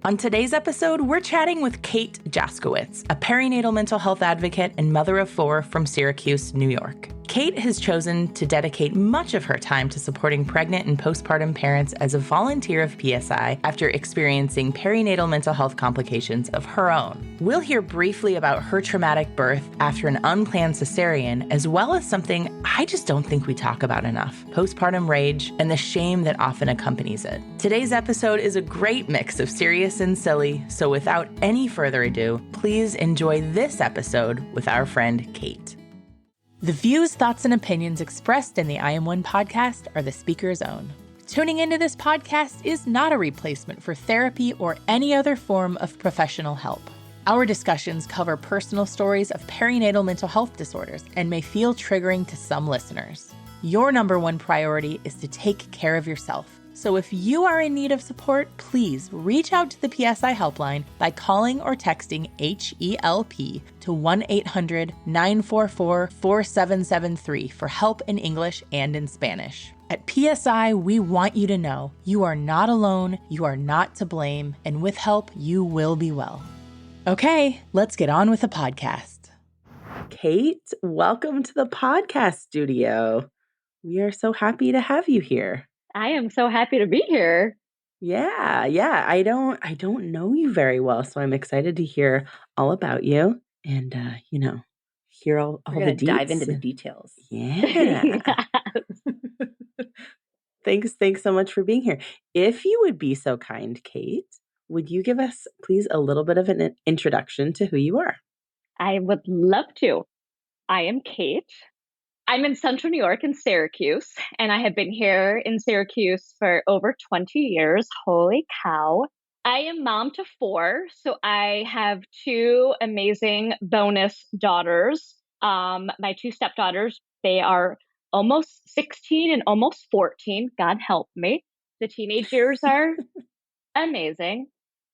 On today's episode, we're chatting with Kate Jwaskiewicz, a perinatal mental health advocate and mother of 4 from Syracuse, New York. Kate has chosen to dedicate much of her time to supporting pregnant and postpartum parents as a volunteer of PSI after experiencing perinatal mental health complications of her own. We'll hear briefly about her traumatic birth after an unplanned cesarean, as well as something I just don't think we talk about enough: postpartum rage and the shame that often accompanies it. Today's episode is a great mix of serious and silly, so without any further ado, please enjoy this episode with our friend Kate. The views, thoughts, and opinions expressed in the I Am One podcast are the speaker's own. Tuning into this podcast is not a replacement for therapy or any other form of professional help. Our discussions cover personal stories of perinatal mental health disorders and may feel triggering to some listeners. Your number one priority is to take care of yourself. So if you are in need of support, please reach out to the PSI helpline by calling or texting HELP to 1-800-944-4773 for help in English and in Spanish. At PSI, we want you to know you are not alone, you are not to blame, and with help, you will be well. Okay, let's get on with the podcast. Kate, welcome to the podcast studio. We are so happy to have you here. I am so happy to be here. Yeah. I don't know you very well, so I'm excited to hear all about you and, hear all the deets. Dive into the details. Yeah. Thanks so much for being here. If you would be so kind, Kate, would you give us, please, a little bit of an introduction to who you are? I would love to. I am Kate. I'm in Central New York in Syracuse, and I have been here in Syracuse for over 20 years. Holy cow. I am mom to 4, so I have 2 amazing bonus daughters. My 2 stepdaughters, they are almost 16 and almost 14. God help me. The teenage years are amazing.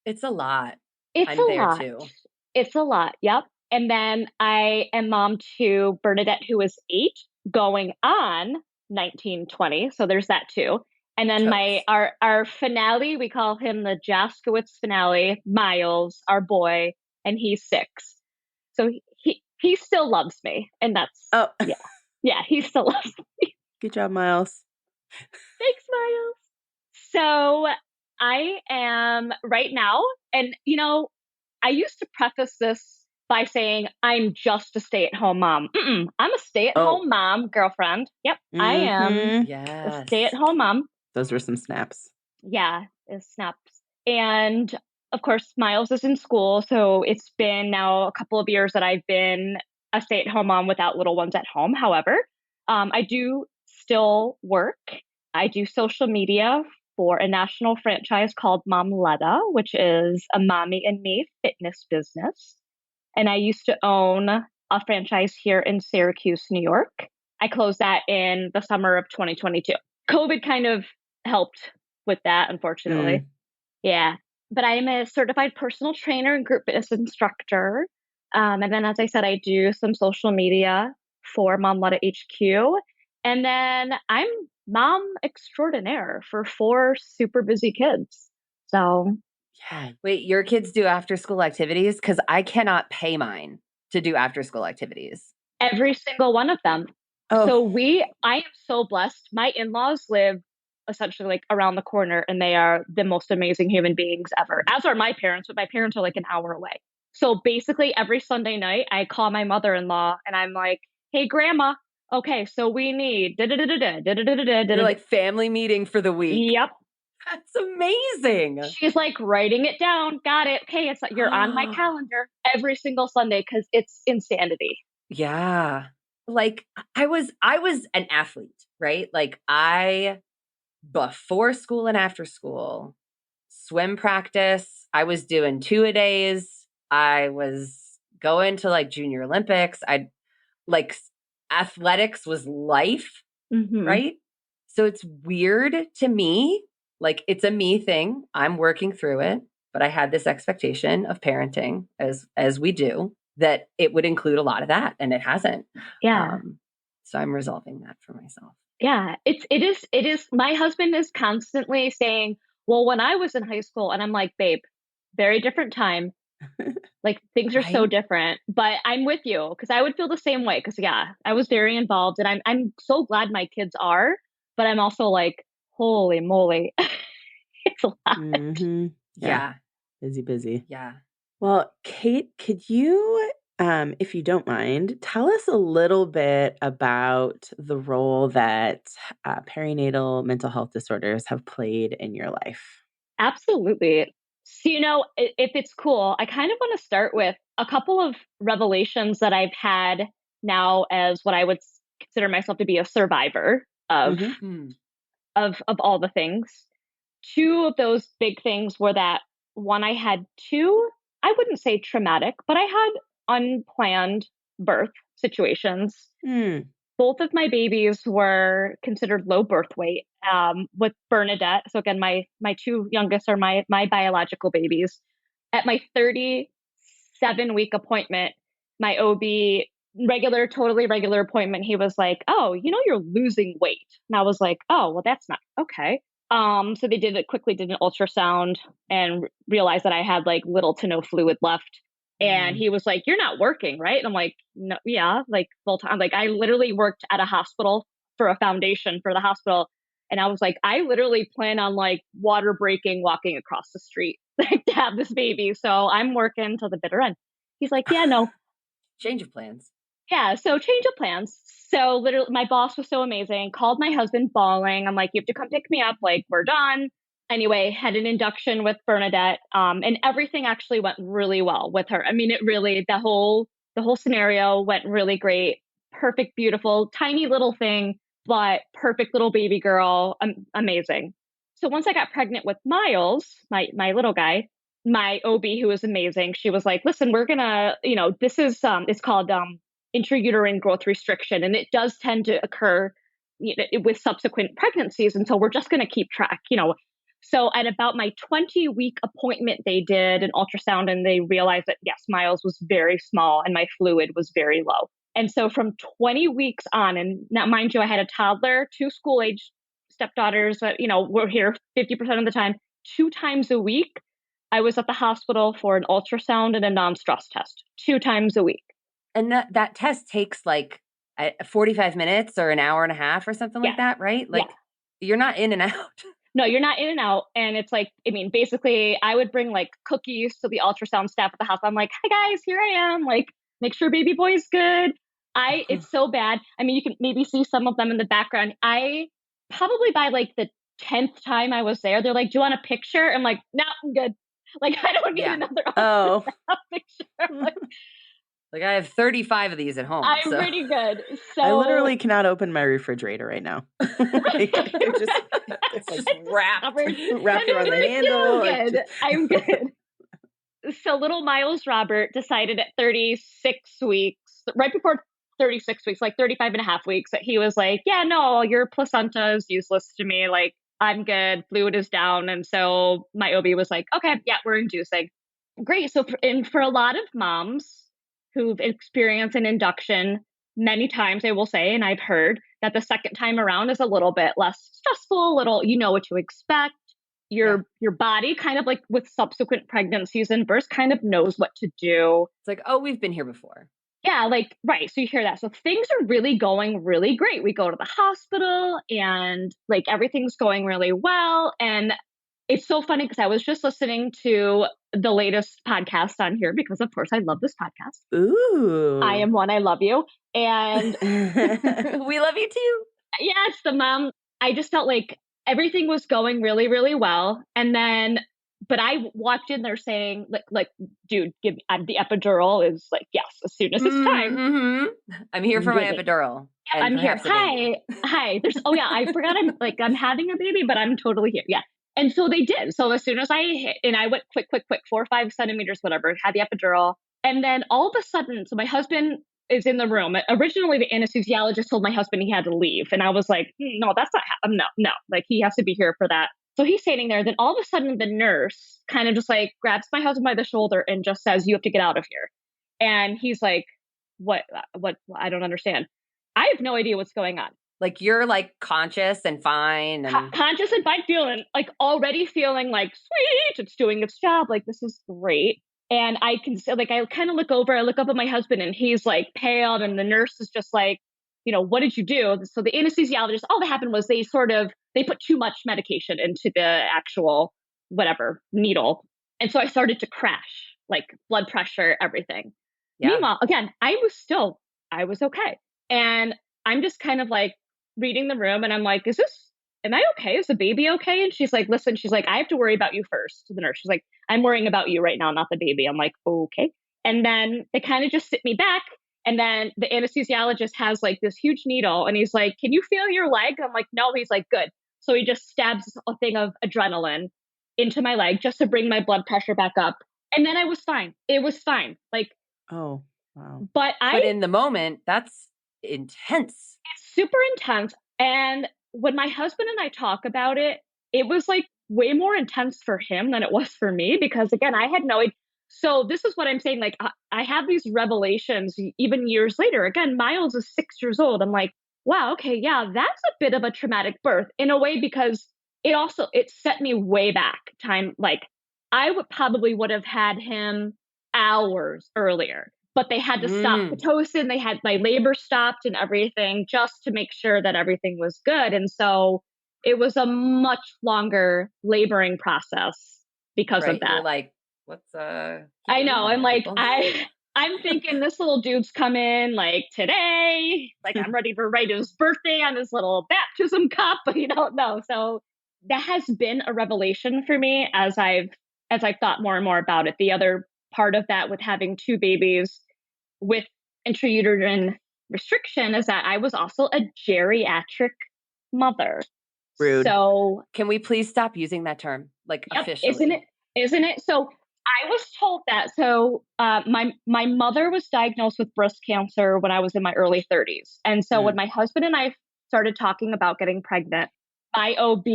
It's a lot. I'm there lot. Too. It's a lot. Yep. And then I am mom to Bernadette, who is 8, going on 19, 20. So there's that too. And then our finale, we call him the Jwaskiewicz finale, Miles, our boy, and he's 6. So he still loves me. And that's, yeah, he still loves me. Good job, Miles. Thanks, Miles. So I am right now, and I used to preface this by saying I'm just a stay-at-home mom. I'm a stay-at-home mom, girlfriend. Yep, I am a stay-at-home mom. Those were some snaps. Yeah, it's snaps. And of course, Miles is in school, so it's been now a couple of years that I've been a stay-at-home mom without little ones at home. However, I do still work. I do social media for a national franchise called Momletta, which is a mommy and me fitness business. And I used to own a franchise here in Syracuse, New York. I closed that in the summer of 2022. COVID kind of helped with that, unfortunately. Yeah. But I am a certified personal trainer and group fitness instructor. And then, as I said, I do some social media for Momletta HQ. And then I'm mom extraordinaire for 4 super busy kids. So... Yeah. Wait, your kids do after school activities? Because I cannot pay mine to do after school activities. Every single one of them. Oh. So I am so blessed. My in-laws live essentially like around the corner, and they are the most amazing human beings ever, as are my parents, but my parents are like an hour away. So basically every Sunday night I call my mother-in-law and I'm like, hey, grandma, okay, so we need You're like family meeting for the week. Yep. That's amazing. She's like writing it down. Got it. Okay, you're on my calendar every single Sunday because it's insanity. Yeah. Like I was an athlete, right? Like before school and after school, swim practice, I was doing 2-a-days. I was going to like junior Olympics. Athletics was life, right? So it's weird to me. Like it's a me thing. I'm working through it, but I had this expectation of parenting as we do, that it would include a lot of that, and it hasn't. Yeah. So I'm resolving that for myself. Yeah, it is. My husband is constantly saying, well, when I was in high school, and I'm like, babe, very different time. Like things are so different, but I'm with you because I would feel the same way. Because I was very involved, and I'm so glad my kids are. But I'm also like, holy moly, it's a lot. Mm-hmm. Yeah. Busy. Yeah. Well, Kate, could you, if you don't mind, tell us a little bit about the role that perinatal mental health disorders have played in your life? Absolutely. So, if it's cool, I kind of want to start with a couple of revelations that I've had now as what I would consider myself to be a survivor of Mm-hmm. of all the things. Two of those big things were that one, I had two, I wouldn't say traumatic, but I had unplanned birth situations. Mm. Both of my babies were considered low birth weight with Bernadette. So again, my two youngest are my biological babies. At my 37-week appointment, my OB, totally regular appointment, he was like, "Oh, you're losing weight." And I was like, "Oh, well, that's not okay." So they quickly did an ultrasound and realized that I had like little to no fluid left. And he was like, "You're not working, right?" And I'm like, "No, yeah, like full time." Like I literally worked at a hospital for a foundation for the hospital. And I was like, I literally plan on like water breaking, walking across the street like to have this baby. So I'm working till the bitter end. He's like, "Yeah, no." Change of plans. Yeah, so change of plans. So literally my boss was so amazing, called my husband bawling. I'm like, "You have to come pick me up, like we're done." Anyway, had an induction with Bernadette, and everything actually went really well with her. I mean, it really, the whole scenario went really great. Perfect, beautiful, tiny little thing, but perfect little baby girl, amazing. So once I got pregnant with Miles, my little guy, my OB, who was amazing, she was like, "Listen, we're gonna, this is it's called intrauterine growth restriction, and it does tend to occur with subsequent pregnancies, and so we're just going to keep track." So at about my 20-week appointment, they did an ultrasound, and they realized that yes, Miles was very small and my fluid was very low. And so from 20 weeks on, and now mind you, I had a toddler, two school age stepdaughters that were here 50% of the time. 2 times a week I was at the hospital for an ultrasound and a non-stress test 2 times a week. And that test takes like 45 minutes or an hour and a half or something like that, right? Like you're not in and out. No, you're not in and out. And it's like, I mean, basically I would bring like cookies to the ultrasound staff at the house. I'm like, "Hi guys, here I am. Like, make sure baby boy's good." It's so bad. I mean, you can maybe see some of them in the background. I probably by like the 10th time I was there, they're like, "Do you want a picture?" I'm like, "No, I'm good." Like, I don't need another picture. Like I have 35 of these at home. I'm pretty good. So I literally cannot open my refrigerator right now. It's just wrapped around the handle. I'm good. So little Miles Robert decided at 36 weeks, right before 36 weeks, like 35 and a half weeks, that he was like, "Yeah, no, your placenta is useless to me. Like, I'm good. Fluid is down." And so my OB was like, "Okay, yeah, we're inducing." Great. So for a lot of moms who've experienced an induction many times, I will say, and I've heard that the second time around is a little bit less stressful, you know what to expect. Your body kind of like with subsequent pregnancies and births kind of knows what to do. It's like, "Oh, we've been here before." Yeah, like, right. So you hear that. So things are really going really great. We go to the hospital and like everything's going really well. And it's so funny because I was just listening to the latest podcast on here because, of course, I love this podcast. Ooh. I am one. I love you. And we love you too. Yes, the mom. I just felt like everything was going really, really well. And then, but I walked in there saying, like, "Dude, give me the epidural." Is like, yes, as soon as it's time. Mm-hmm. I'm here for my epidural. Yeah, I'm here. Hi. There's. Oh yeah, I forgot. I'm having a baby, but I'm totally here. Yeah. And so they did. So as soon as I hit, and I went quick, 4 or 5 centimeters, whatever, had the epidural. And then all of a sudden, so my husband is in the room. Originally, the anesthesiologist told my husband he had to leave. And I was like, "No, that's not happening. No, like he has to be here for that." So he's standing there. Then all of a sudden, the nurse kind of just like grabs my husband by the shoulder and just says, "You have to get out of here." And he's like, What? I don't understand. I have no idea what's going on. Like you're like conscious and fine and conscious and fine, feeling like already feeling like sweet, it's doing its job. Like this is great. And I can say, like, I kind of look up at my husband and he's like pale and the nurse is just like, what did you do? So the anesthesiologist, all that happened was they put too much medication into the actual whatever needle. And so I started to crash, like blood pressure, everything. Yeah. Meanwhile, again, I was okay. And I'm just kind of like reading the room and I'm like, am I okay? Is the baby okay? And she's like, listen, she's like, I have to worry about you first. To the nurse, she's like, I'm worrying about you right now, not the baby. I'm like, okay. And then they kind of just sit me back. And then the anesthesiologist has like this huge needle and he's like, can you feel your leg? I'm like, no. He's like, good. So he just stabs a thing of adrenaline into my leg just to bring my blood pressure back up. And then I was fine. It was fine. Like, oh, wow. But in the moment, that's intense. It's super intense. And when my husband and I talk about it, it was like way more intense for him than it was for me, because again, I had no idea. So this is what I'm saying. Like I have these revelations even years later. Again, Miles is 6 years old. I'm like, wow, okay, yeah, that's a bit of a traumatic birth in a way, because it set me way back time. Like I would have had him hours earlier, but they had to stop Pitocin. They had my labor stopped and everything just to make sure that everything was good. And so it was a much longer laboring process because of that. You're like, I know. I'm like, I'm thinking this little dude's coming like today. Like I'm ready to write his birthday on his little baptism cup, but you don't know. So that has been a revelation for me as I've thought more and more about it. The other part of that with having 2 babies with intrauterine restriction is that I was also a geriatric mother. Rude. So can we please stop using that term? Like officially. Isn't it? So I was told that. So my mother was diagnosed with breast cancer when I was in my early 30s. And so when my husband and I started talking about getting pregnant, my OB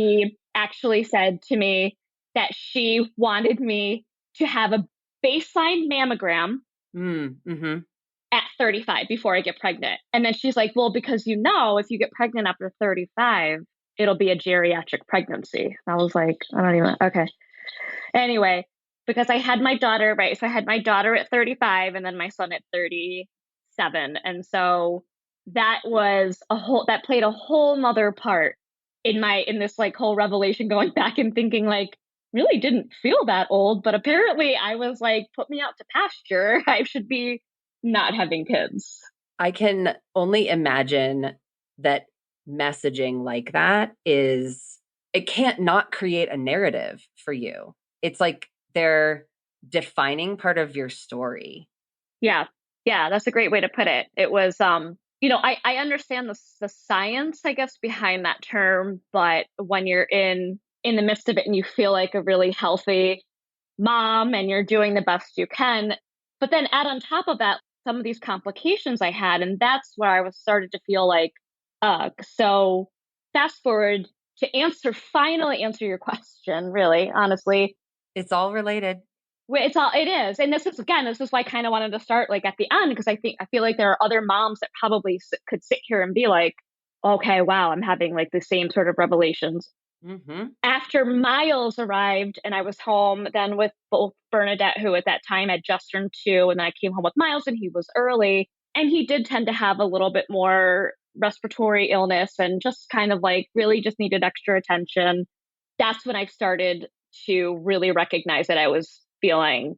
actually said to me that she wanted me to have a baseline mammogram at 35 before I get pregnant. And then she's like, well, because if you get pregnant after 35, it'll be a geriatric pregnancy. I was like, I don't even, okay. Anyway, because I had my daughter, right? So I had my daughter at 35 and then my son at 37. And so that played a whole nother part in this like whole revelation, going back and thinking like, really didn't feel that old, but apparently I was like, put me out to pasture. I should be not having kids. I can only imagine that messaging like that it can't not create a narrative for you. It's like they're defining part of your story. Yeah. Yeah. That's a great way to put it. It was, I understand the science, I guess, behind that term, but when you're in the midst of it and you feel like a really healthy mom and you're doing the best you can, but then add on top of that, some of these complications I had. And that's where I started to feel like, so fast forward to finally answer your question, really, honestly. It's all related. It is. And this is why I kind of wanted to start like at the end, because I feel like there are other moms that probably could sit here and be like, okay, wow, I'm having like the same sort of revelations. Mm-hmm. After Miles arrived and I was home then with both Bernadette, who at that time had just turned 2, and then I came home with Miles and he was early, and he did tend to have a little bit more respiratory illness and just kind of like really just needed extra attention. That's when I started to really recognize that I was feeling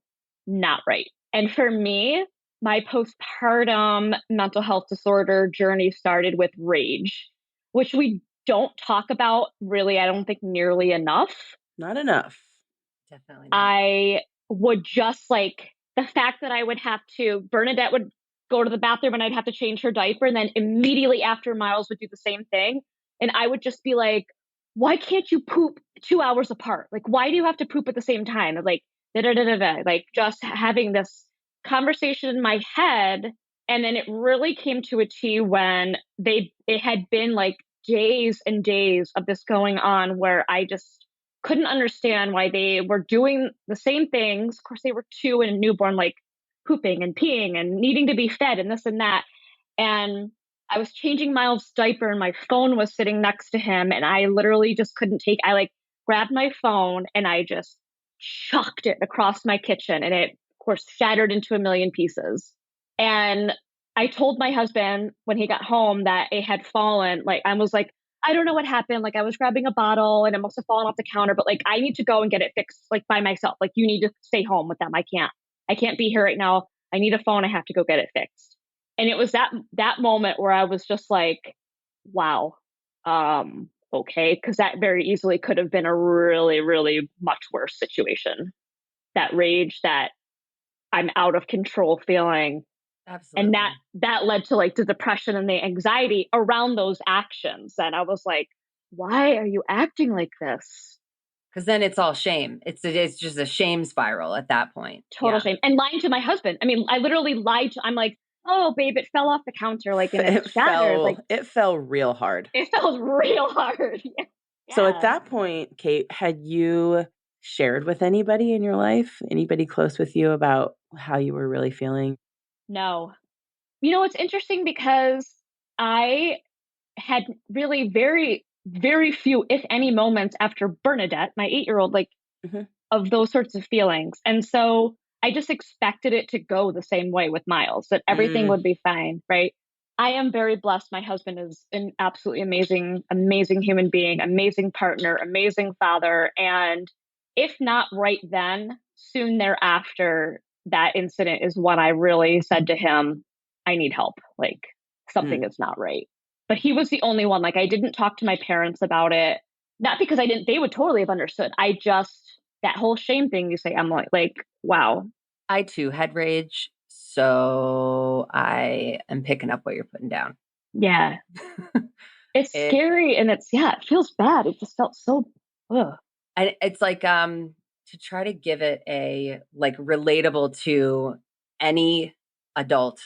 not right. And for me, my postpartum mental health disorder journey started with rage, which we don't talk about really, I don't think nearly enough. Not enough. Definitely not. I would just like the fact that I would have to, Bernadette would go to the bathroom and I'd have to change her diaper. And then immediately after, Miles would do the same thing. And I would just be like, why can't you poop 2 hours apart? Like, why do you have to poop at the same time? Like, like just having this conversation in my head. And then it really came to a T when it had been like days and days of this going on where I just couldn't understand why they were doing the same things. Of course, they were 2 and a newborn, like pooping and peeing and needing to be fed and this and that. And I was changing Miles' diaper and my phone was sitting next to him and I literally just couldn't take, I like grabbed my phone and I just chucked it across my kitchen and it of course shattered into a million pieces. And I told my husband when he got home that it had fallen. Like I was like, I don't know what happened. Like I was grabbing a bottle and it must have fallen off the counter, but like I need to go and get it fixed like by myself. Like you need to stay home with them. I can't be here right now. I need a phone. I have to go get it fixed. And it was that moment where I was just like, wow, okay, because that very easily could have been a really, really much worse situation. That rage, that I'm out of control feeling. Absolutely. And that led to like the depression and the anxiety around those actions. And I was like, why are you acting like this? Because then it's all shame. It's just a shame spiral at that point. Total shame. And lying to my husband. I mean, I literally lied to, I'm like, oh, babe, it fell off the counter. Like, and it shattered. Like, it fell real hard. It fell real hard. Yeah. So at that point, Kate, had you shared with anybody in your life, anybody close with you about how you were really feeling? No. You know, it's interesting because I had really very, very few, if any, moments after Bernadette, my 8-year-old, like of those sorts of feelings. And so I just expected it to go the same way with Miles, that everything would be fine, right? I am very blessed. My husband is an absolutely amazing, amazing human being, amazing partner, amazing father. And if not right then, soon thereafter, that incident is when I really said to him, I need help. Like something is not right. But he was the only one. Like I didn't talk to my parents about it. Not because I didn't, they would totally have understood. I just, that whole shame thing you say, Emily, like, wow. I too had rage. So I am picking up what you're putting down. Yeah. It's scary and it feels bad. It just felt so, ugh. And it's like, to try to give it a like relatable to any adult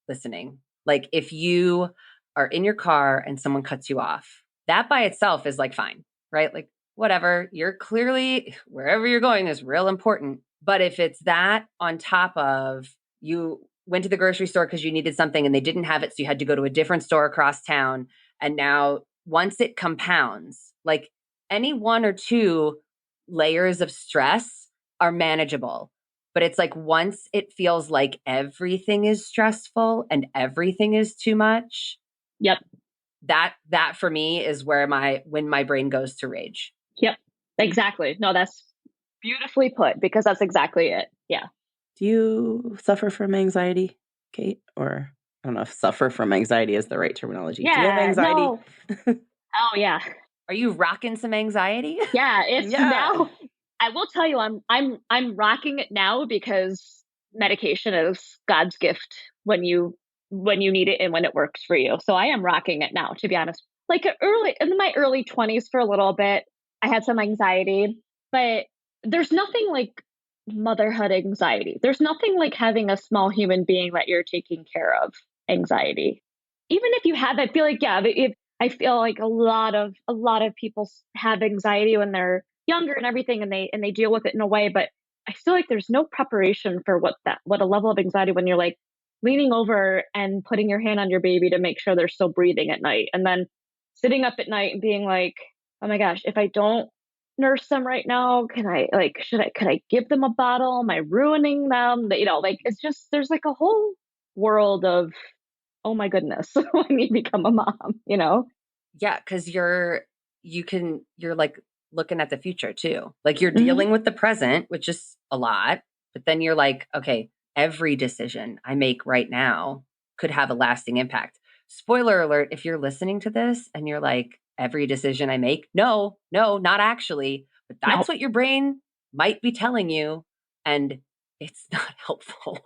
listening. Like if you are in your car and someone cuts you off, that by itself is like fine, right? Like whatever, you're clearly wherever you're going is real important. But if it's that on top of you went to the grocery store because you needed something and they didn't have it, so you had to go to a different store across town. And now once it compounds, like any one or two layers of stress are manageable. But it's like once it feels like everything is stressful and everything is too much. Yep. That for me is where when my brain goes to rage. Yep. Exactly. No, that's beautifully put because that's exactly it. Yeah. Do you suffer from anxiety, Kate? Or I don't know if suffer from anxiety is the right terminology. Yeah, do you have anxiety? No. Oh yeah. Are you rocking some anxiety? Yeah, it's now. I will tell you, I'm rocking it now because medication is God's gift when you need it and when it works for you. So I am rocking it now, to be honest. Like in my early 20s for a little bit, I had some anxiety, but there's nothing like motherhood anxiety. There's nothing like having a small human being that you're taking care of anxiety. Even if you have, I feel like, I feel like a lot of people have anxiety when they're younger and everything, and they deal with it in a way. But I feel like there's no preparation for what a level of anxiety when you're like leaning over and putting your hand on your baby to make sure they're still breathing at night, and then sitting up at night and being like, oh my gosh, if I don't nurse them right now, could I give them a bottle? Am I ruining them? Like it's just there's like a whole world of, oh my goodness, when you become a mom, Yeah, because you're like looking at the future too. Like you're dealing with the present, which is a lot, but then you're like, okay, every decision I make right now could have a lasting impact. Spoiler alert, if you're listening to this and you're like, every decision I make, no, not actually, but that's what your brain might be telling you. And it's not helpful.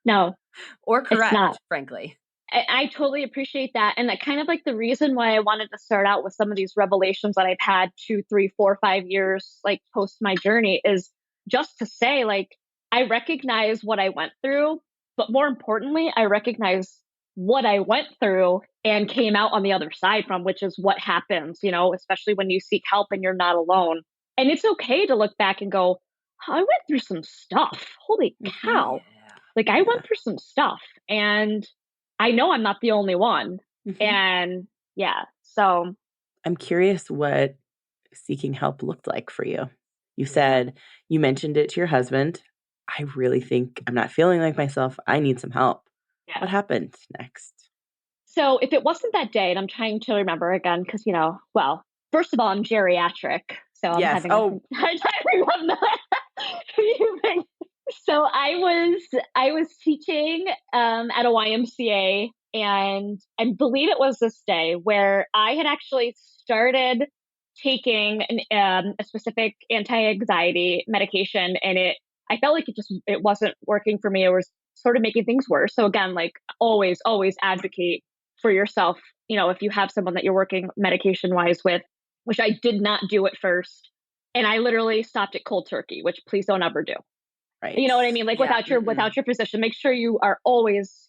No. Or correct, frankly. I totally appreciate that. And that kind of like the reason why I wanted to start out with some of these revelations that I've had 2, 3, 4, 5 years, like post my journey, is just to say, like, I recognize what I went through, but more importantly, I recognize what I went through and came out on the other side from, which is what happens, especially when you seek help and you're not alone. And it's okay to look back and go, oh, I went through some stuff. Holy cow. Like I went through some stuff, and I know I'm not the only one. And yeah, so. I'm curious what seeking help looked like for you. You said you mentioned it to your husband. I really think I'm not feeling like myself. I need some help. Yeah. What happened next? So if it wasn't that day, and I'm trying to remember again, because, well, first of all, I'm geriatric. So I'm having a hard time remembering that. So I was teaching at a YMCA, and I believe it was this day where I had actually started taking a specific anti-anxiety medication, and I felt like it wasn't working for me. It was sort of making things worse. So again, like always advocate for yourself. If you have someone that you're working medication wise with, which I did not do at first. And I literally stopped it cold turkey, which please don't ever do. Right. You know what I mean? Like without your physician, make sure you are always,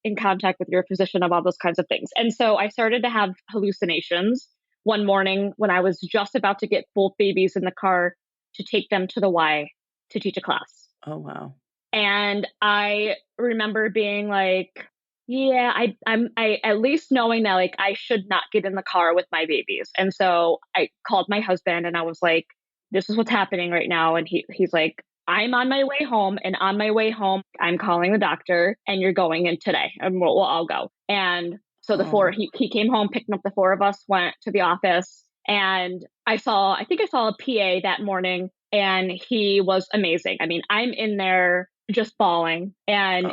in contact with your physician of all those kinds of things. And so I started to have hallucinations one morning when I was just about to get both babies in the car to take them to the Y to teach a class. Oh, wow. And I remember being like, yeah, I at least knowing that like I should not get in the car with my babies. And so I called my husband and I was like, this is what's happening right now. And he's like, I'm on my way home, and on my way home, I'm calling the doctor, and you're going in today, and we'll all go. And so he came home, picked up the four of us, went to the office, and I think I saw a PA that morning, and he was amazing. I mean, I'm in there just bawling, and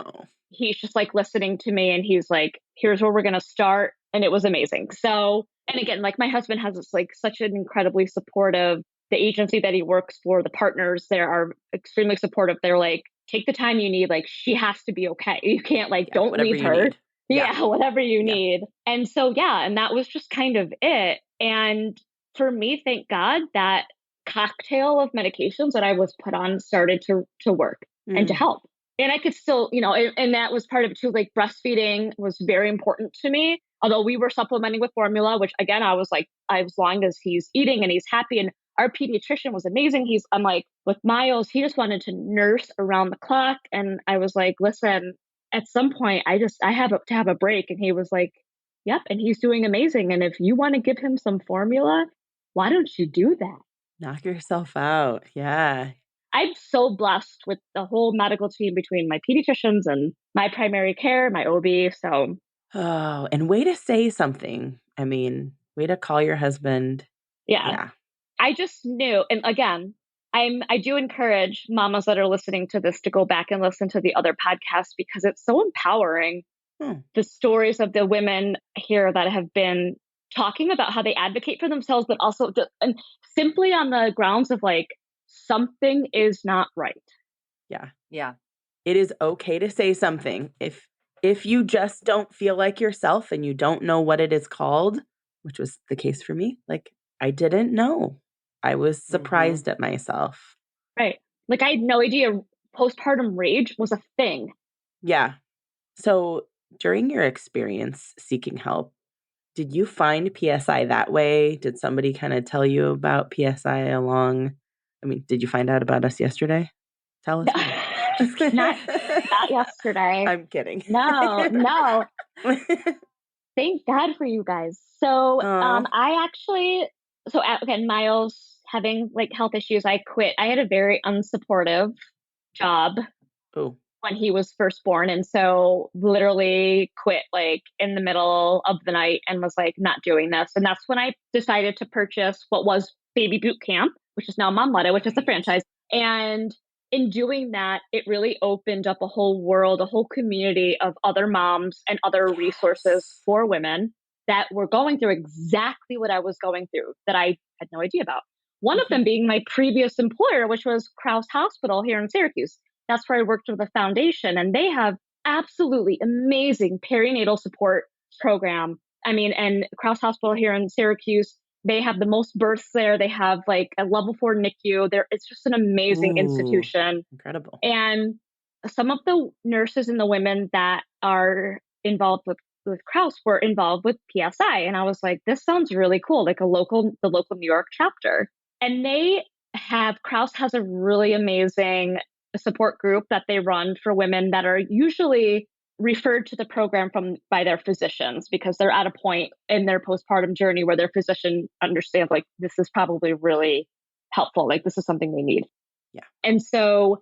he's just like listening to me, and he's like, here's where we're going to start. And it was amazing. So, and again, like my husband has this like such an incredibly supportive, the agency that he works for, the partners there are extremely supportive. They're like, take the time you need. Like, she has to be okay. You can't don't leave her. Yeah, whatever you need. And so, and that was just kind of it. And for me, thank God that cocktail of medications that I was put on started to work and to help. And I could still, and that was part of it too. Like breastfeeding was very important to me. Although we were supplementing with formula, which again, I was like, as long as he's eating and he's happy. And our pediatrician was amazing. I'm like, with Miles, he just wanted to nurse around the clock. And I was like, listen, at some point, I have to have a break. And he was like, yep. And he's doing amazing. And if you want to give him some formula, why don't you do that? Knock yourself out. Yeah. I'm so blessed with the whole medical team between my pediatricians and my primary care, my OB. So. Oh, and way to say something. I mean, way to call your husband. Yeah. I just knew. And again, I do encourage mamas that are listening to this to go back and listen to the other podcasts because it's so empowering. The stories of the women here that have been talking about how they advocate for themselves, but also and simply on the grounds of like, something is not right. Yeah. Yeah. It is okay to say something. If you just don't feel like yourself and you don't know what it is called, which was the case for me, like I didn't know. I was surprised at myself. Right. Like I had no idea postpartum rage was a thing. Yeah. So during your experience seeking help, did you find PSI that way? Did somebody kind of tell you about PSI along? I mean, did you find out about us yesterday? Tell us. Not yesterday. I'm kidding. No. Thank God for you guys. So again, Miles having like health issues, I quit. I had a very unsupportive job when he was first born. And so literally quit like in the middle of the night and was like, not doing this. And that's when I decided to purchase what was Baby Boot Camp, which is now Momletta, which is the franchise. And in doing that, it really opened up a whole world, a whole community of other moms and other resources for women that were going through exactly what I was going through that I had no idea about. One of them being my previous employer, which was Krause Hospital here in Syracuse. That's where I worked with a foundation, and they have absolutely amazing perinatal support program. I mean, and Krause Hospital here in Syracuse, they have the most births there. They have like a level 4 NICU. It's just an amazing institution. Incredible. And some of the nurses and the women that are involved with Krause were involved with PSI. And I was like, this sounds really cool. Like the local New York chapter. And Krause has a really amazing support group that they run for women that are usually referred to the program by their physicians because they're at a point in their postpartum journey where their physician understands like this is probably really helpful. Like this is something they need. Yeah. And so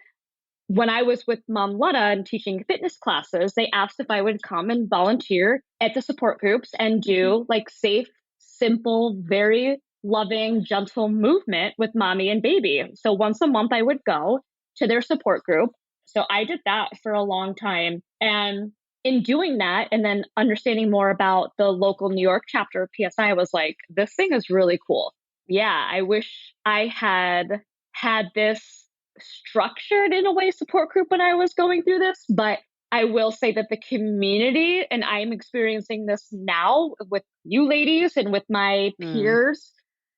when I was with Mom Lutta and teaching fitness classes, they asked if I would come and volunteer at the support groups and do like safe, simple, very loving, gentle movement with mommy and baby. So once a month I would go to their support group. So I did that for a long time. And in doing that and then understanding more about the local New York chapter of PSI, I was like, this thing is really cool. Yeah, I wish I had this structured in a way support group when I was going through this. But I will say that the community, and I'm experiencing this now with you ladies and with my peers,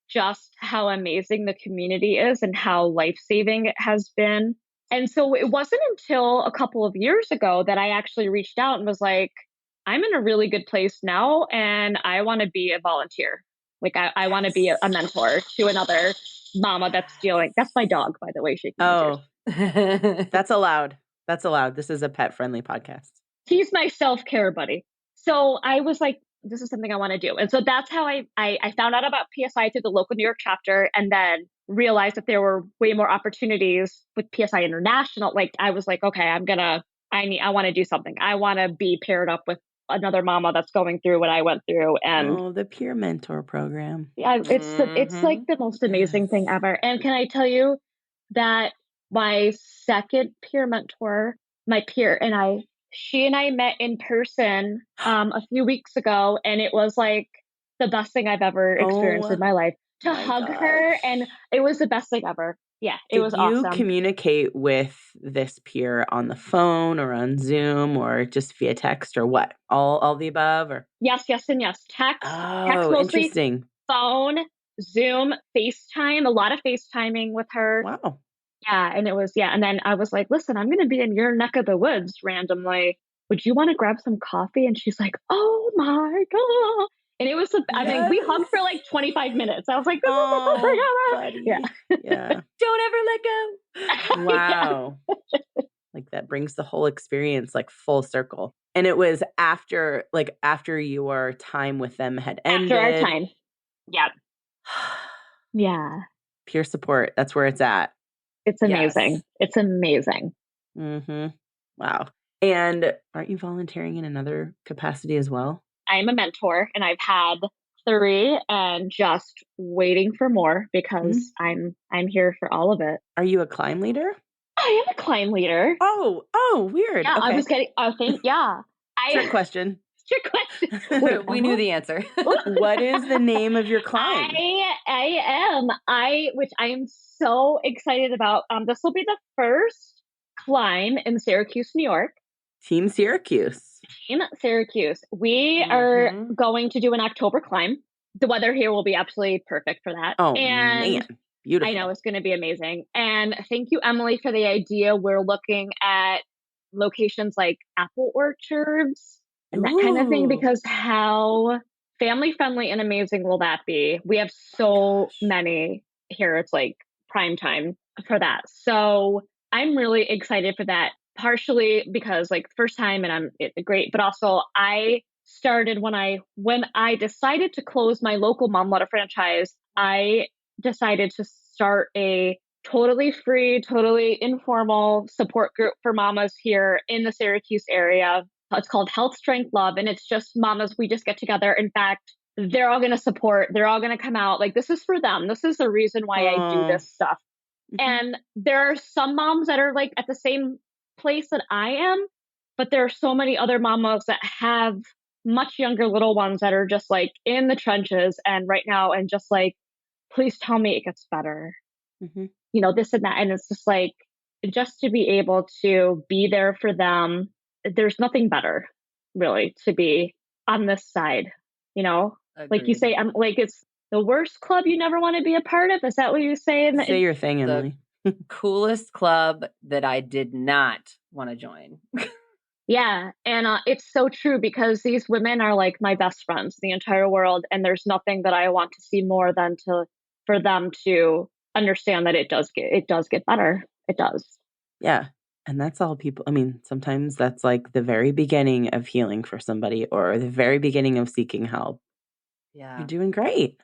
just how amazing the community is and how life-saving it has been. And so it wasn't until a couple of years ago that I actually reached out and was like, I'm in a really good place now and I want to be a volunteer. Like I want to be a mentor to another mama that's dealing. That's my dog, by the way. That's allowed. That's allowed. This is a pet-friendly podcast. He's my self-care buddy. So I was like, this is something I want to do. And so that's how I found out about PSI through the local New York chapter and then realized that there were way more opportunities with PSI International. Like I was like, okay, I want to do something. I want to be paired up with another mama that's going through what I went through. And the peer mentor program. Yeah, it's like the most amazing thing ever. And can I tell you that my second peer mentor, my peer and she and I met in person a few weeks ago, and it was like the best thing I've ever experienced in my life. To hug her, and it was the best thing ever. Yeah, it was awesome. Did you communicate with this peer on the phone or on Zoom or just via text or what? All the above? Or yes, and yes. Text mostly, interesting. phone, Zoom, FaceTime, a lot of FaceTiming with her. Wow. Yeah, and it was, and then I was like, listen, I'm going to be in your neck of the woods randomly. Would you want to grab some coffee? And she's like, oh my God. And it was, I mean, we hugged for like 25 minutes. I was like, buddy. Yeah. Don't ever let go. Wow. Like that brings the whole experience like full circle. And it was after your time with them had ended. After our time. Yep. Yeah. Peer support. That's where it's at. It's amazing. Yes. It's amazing. Mm-hmm. Wow. And aren't you volunteering in another capacity as well? I'm a mentor and I've had 3 and just waiting for more because I'm here for all of it. Are you a climb leader? I am a climb leader. Oh, weird. Yeah, okay. I was getting, Trick question. Trick question. We knew the answer. What is the name of your climb? Which I am so excited about. This will be the first climb in Syracuse, New York. Team Syracuse. We are going to do an October climb. The weather here will be absolutely perfect for that. Oh, man. Beautiful. I know it's going to be amazing. And thank you, Emily, for the idea. We're looking at locations like apple orchards and that kind of thing, because how family friendly and amazing will that be? We have so many here. It's like prime time for that. So I'm really excited for that, partially because like first time and it's great, but also I started when I decided to close my local Mom Lutta franchise, I decided to start a totally free, totally informal support group for mamas here in the Syracuse area. It's called Health, Strength, Love. And it's just mamas. We just get together. In fact, they're all going to support. They're all going to come out. Like, this is for them. This is the reason why I do this stuff. And there are some moms that are like at the same place that I am, but there are so many other mamas that have much younger little ones that are just like in the trenches and right now and just like, please tell me it gets better. You know, this and that. And it's just like, just to be able to be there for them. There's nothing better really to be on this side, you know. Agreed. Like you say, I'm like, it's the worst club you never want to be a part of. Is that what you say? Say your thing, Emily. The coolest club that I did not want to join. Yeah. And it's so true, because these women are like my best friends in the entire world. And there's nothing that I want to see more than for them to understand that it does get better. It does. Yeah. And that's all people, I mean, sometimes that's like the very beginning of healing for somebody or the very beginning of seeking help. Yeah. You're doing great.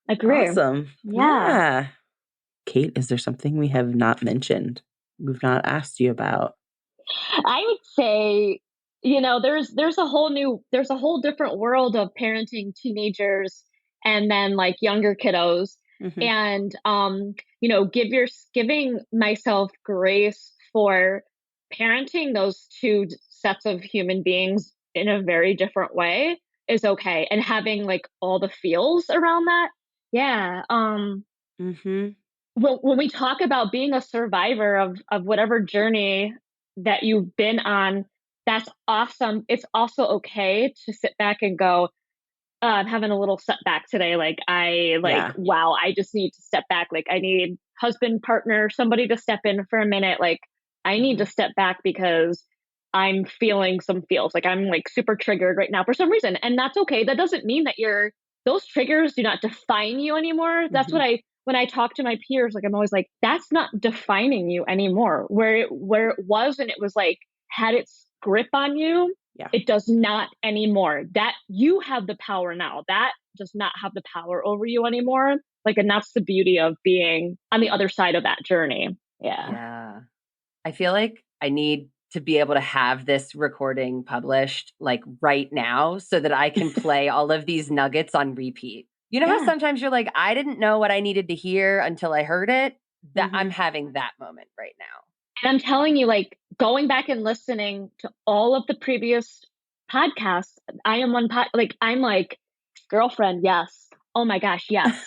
Agree. Awesome. Yeah. Kate, is there something we have not mentioned? We've not asked you about? I would say, there's a whole different world of parenting teenagers and then like younger kiddos. Mm-hmm. And giving myself grace for parenting those two sets of human beings in a very different way is okay. And having like all the feels around that. Yeah. Mm-hmm. When we talk about being a survivor of whatever journey that you've been on, that's awesome. It's also okay to sit back and go, I'm having a little setback today. Wow, I just need to step back. Like, I need husband, partner, somebody to step in for a minute. Like, I need to step back because I'm feeling some feels. Like, I'm like super triggered right now for some reason. And that's okay. That doesn't mean that those triggers do not define you anymore. That's what when I talk to my peers, like, I'm always like, that's not defining you anymore. Where it was, and it was like, had its grip on you. Yeah. It does not anymore. That you have the power now. That does not have the power over you anymore. Like, and that's the beauty of being on the other side of that journey. Yeah. Yeah. I feel like I need to be able to have this recording published like right now so that I can play all of these nuggets on repeat. You know how sometimes you're like, I didn't know what I needed to hear until I heard it? That I'm having that moment right now. And I'm telling you, like, going back and listening to all of the previous podcasts, I'm like, girlfriend, yes. Oh my gosh, yes.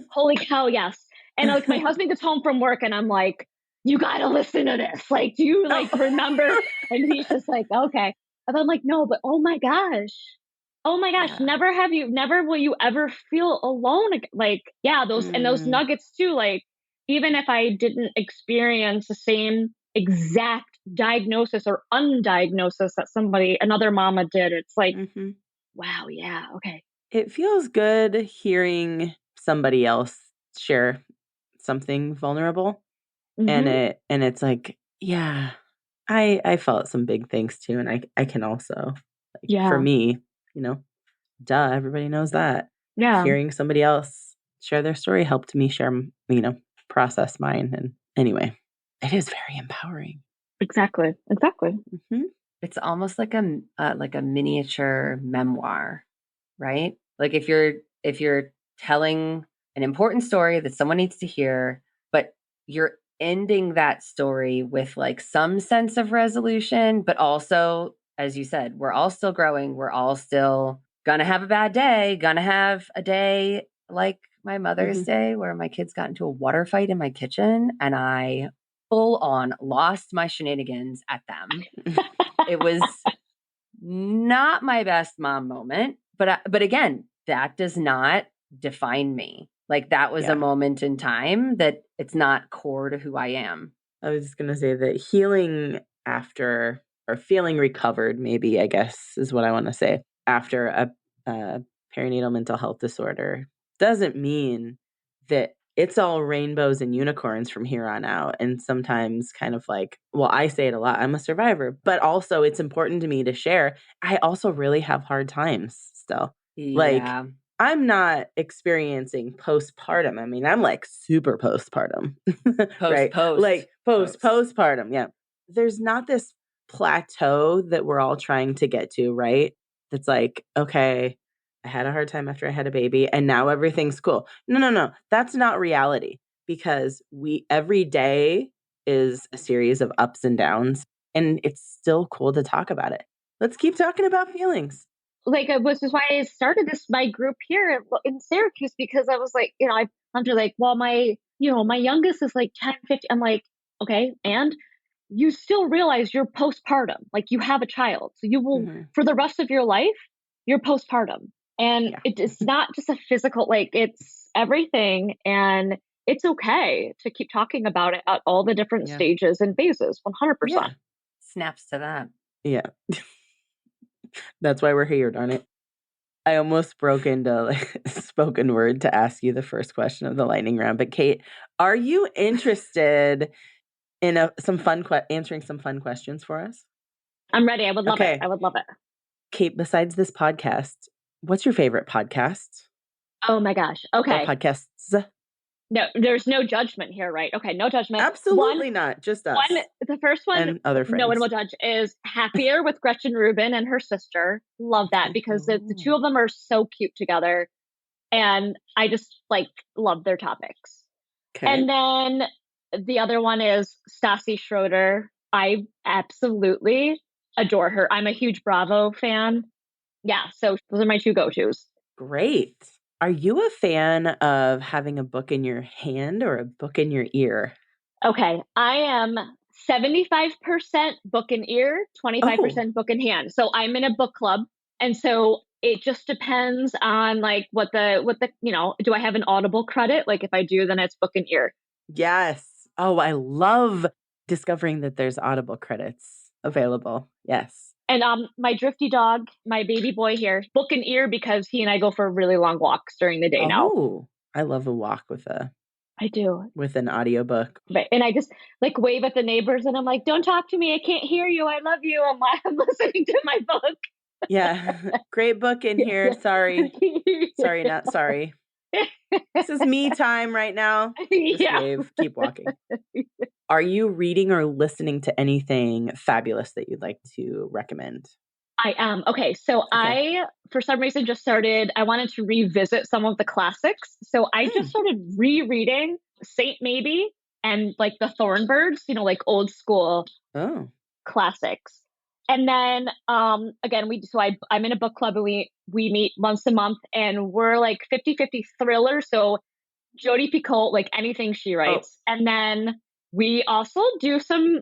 Holy cow, yes. And like, my husband gets home from work and I'm like, you got to listen to this. Like, do you like remember? And he's just like, okay. And I'm like, no, but oh my gosh. Oh my gosh, never will you ever feel alone. Like, yeah, those nuggets too. Like, even if I didn't experience the same exact diagnosis or undiagnosis that another mama did, it's like, wow, yeah, okay. It feels good hearing somebody else share something vulnerable. And it's like, yeah, I felt some big things too. And I can also, like, for me, everybody knows that. Yeah. Hearing somebody else share their story helped me share, process mine. And anyway, it is very empowering. Exactly. It's almost like a miniature memoir, right? Like if you're telling an important story that someone needs to hear, but you're ending that story with like some sense of resolution, but also, as you said, we're all still growing. We're all still gonna have a bad day, gonna have a day like my Mother's Day where my kids got into a water fight in my kitchen and I full on lost my shenanigans at them. It was not my best mom moment, but again, that does not define me. Like, that was a moment in time that it's not core to who I am. I was just going to say that healing after, or feeling recovered, maybe, I guess is what I want to say, after a perinatal mental health disorder doesn't mean that it's all rainbows and unicorns from here on out. And sometimes kind of like, well, I say it a lot, I'm a survivor, but also it's important to me to share. I also really have hard times still. Yeah. Like, I'm not experiencing postpartum. I mean, I'm like super postpartum, right? Like postpartum. Yeah. There's not this plateau that we're all trying to get to, right? That's like, okay, I had a hard time after I had a baby and now everything's cool. No. That's not reality, because every day is a series of ups and downs, and it's still cool to talk about it. Let's keep talking about feelings. Like, this is why I started my group here in Syracuse, because I was like, I'm just like, well, my youngest is like 10, 15. I'm like, okay. And you still realize you're postpartum, like you have a child. So you will, for the rest of your life, you're postpartum. And it's not just a physical, like, it's everything. And it's okay to keep talking about it at all the different stages and phases, 100%. Yeah. Snaps to that. Yeah. That's why we're here, darn it. I almost broke into like spoken word to ask you the first question of the lightning round. But Kate, are you interested in answering some fun questions for us? I'm ready. I would love it. I would love it. Kate, besides this podcast, what's your favorite podcast? Oh my gosh. Okay. Or podcasts? No, there's no judgment here, right? Okay, no judgment. Absolutely not. Just us. The first one, and other friends. No one will judge, is Happier with Gretchen Rubin and her sister. Love that because the two of them are so cute together. And I just love their topics. Okay. And then the other one is Stassi Schroeder. I absolutely adore her. I'm a huge Bravo fan. Yeah, so those are my two go-tos. Great. Are you a fan of having a book in your hand or a book in your ear? Okay, I am 75% book in ear, 25% book in hand. So I'm in a book club. And so it just depends on what the do I have an Audible credit? If I do, then it's book in ear. Yes. Oh, I love discovering that there's Audible credits available. Yes. And my drifty dog, my baby boy here, book in ear because he and I go for really long walks during the day now. Oh, I love a walk with an audiobook. Right. And I just wave at the neighbors and I'm like, don't talk to me. I can't hear you. I love you. I'm listening to my book. Yeah. Great book in here. Sorry. Sorry, not sorry. This is me time right now. Just wave. Keep walking. Are you reading or listening to anything fabulous that you'd like to recommend? I am. Okay. So I, for some reason, I wanted to revisit some of the classics. So I just started rereading Saint Maybe and the Thornbirds, old school classics. And then, again, I'm in a book club and we meet once a month and we're 50-50 thrillers. So Jodi Picoult, anything she writes. Oh. And then we also do some,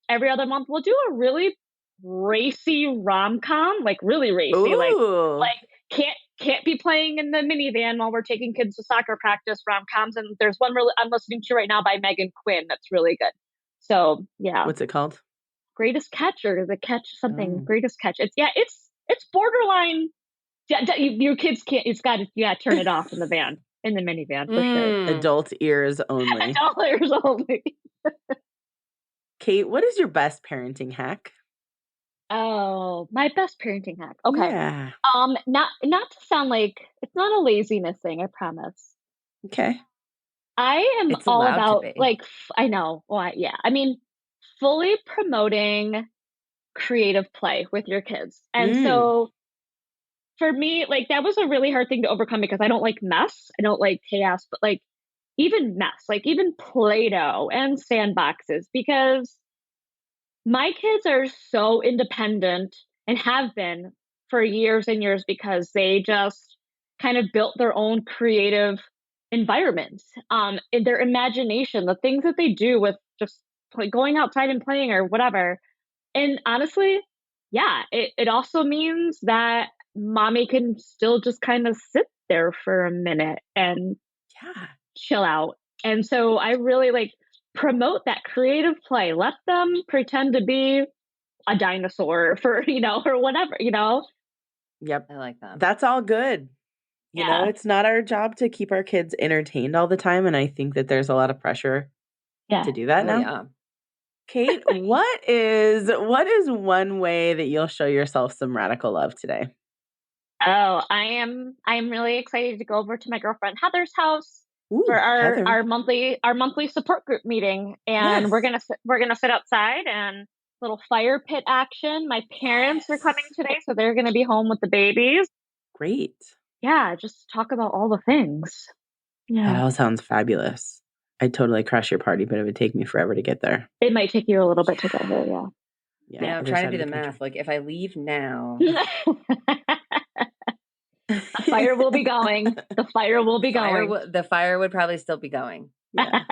every other month, we'll do a really racy rom-com, really racy, Ooh. Can't be playing in the minivan while we're taking kids to soccer practice rom-coms. And there's one I'm listening to right now by Megan Quinn that's really good. So yeah. What's it called? Greatest Catch or The Catch something. Greatest Catch. It's borderline. Your kids can't. You got to turn it off in the van, in the minivan for sure. Adult ears only. Adult ears only. Kate, what is your best parenting hack? Oh, my best parenting hack. Okay. Yeah. Not to sound it's not a laziness thing. I promise. Okay. I am all about I know. Well, yeah. I mean, fully promoting creative play with your kids. And so for me, that was a really hard thing to overcome because I don't like mess. I don't like chaos, but even mess, even Play-Doh and sandboxes, because my kids are so independent and have been for years and years because they just kind of built their own creative environments, in their imagination, the things that they do with just going outside and playing or whatever. And honestly, yeah, it also means that mommy can still just kind of sit there for a minute and chill out. And so I really promote that creative play. Let them pretend to be a dinosaur for, or whatever, Yep. I like that. That's all good. You know, it's not our job to keep our kids entertained all the time. And I think that there's a lot of pressure to do that now. Yeah. Kate, what is one way that you'll show yourself some radical love today? Oh, I'm really excited to go over to my girlfriend Heather's house for our monthly support group meeting, and we're gonna sit outside and little fire pit action. My parents are coming today, so they're gonna be home with the babies. Great. Yeah, just talk about all the things. Yeah, that all sounds fabulous. I'd totally crush your party, but it would take me forever to get there. It might take you a little bit to get there, yeah. Yeah, I'm trying to do the math. If I leave now... The fire will be going. The fire will be going. The fire would probably still be going. Yeah.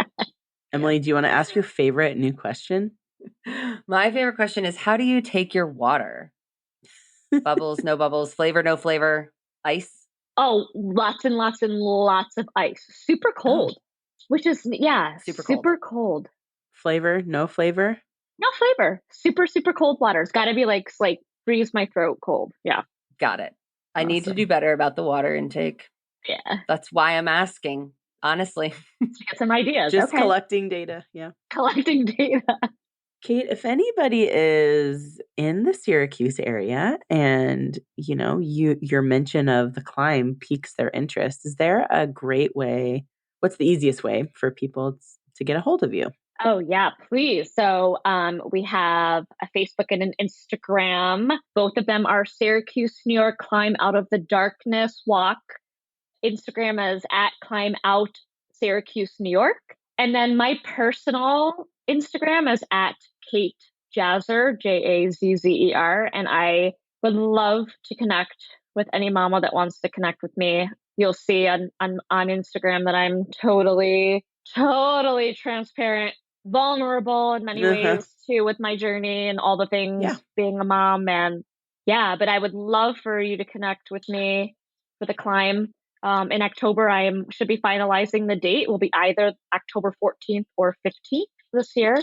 Emily, do you want to ask your favorite new question? My favorite question is, how do you take your water? Bubbles, no bubbles, flavor, no flavor, ice? Oh, lots and lots and lots of ice. Super cold. Which is, super cold. Flavor, no flavor? No flavor. Super, super cold water. It's got to be freeze my throat cold. Yeah. Got it. I need to do better about the water intake. Yeah. That's why I'm asking. honestly. To get some ideas. Just okay. collecting data. Yeah. Collecting data. Kate, if anybody is in the Syracuse area and, your mention of the climb piques their interest, is there a great way? What's the easiest way for people to get a hold of you? Oh, yeah, please. So we have a Facebook and an Instagram. Both of them are Syracuse, New York Climb Out of the Darkness Walk. Instagram is at Climb Out Syracuse, New York. And then my personal Instagram is at Kate Jazzer, Jazzer. And I would love to connect with any mama that wants to connect with me. You'll see on Instagram that I'm totally transparent, vulnerable in many ways too, with my journey and all the things being a mom. And but I would love for you to connect with me for the climb. In October, I should be finalizing the date. It will be either October 14th or 15th this year.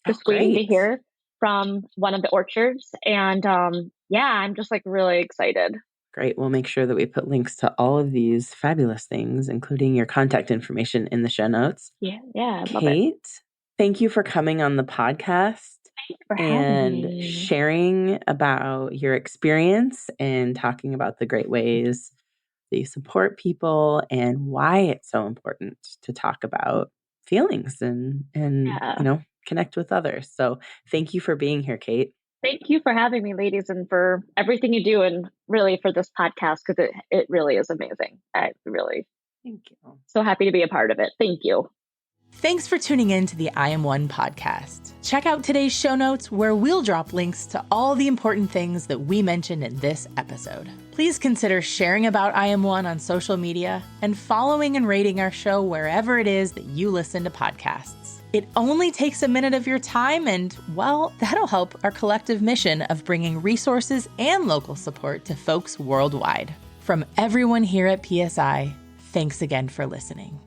Just waiting to hear from one of the orchards. And I'm just like really excited. Great. We'll make sure that we put links to all of these fabulous things, including your contact information in the show notes. Yeah. Kate, thank you for coming on the podcast and sharing about your experience and talking about the great ways that you support people and why it's so important to talk about feelings and connect with others. So thank you for being here, Kate. Thank you for having me, ladies, and for everything you do, and really for this podcast, because it really is amazing. Thank you. So happy to be a part of it. Thank you. Thanks for tuning in to the I Am One podcast. Check out today's show notes where we'll drop links to all the important things that we mentioned in this episode. Please consider sharing about I Am One on social media and following and rating our show wherever it is that you listen to podcasts. It only takes a minute of your time and, well, that'll help our collective mission of bringing resources and local support to folks worldwide. From everyone here at PSI, thanks again for listening.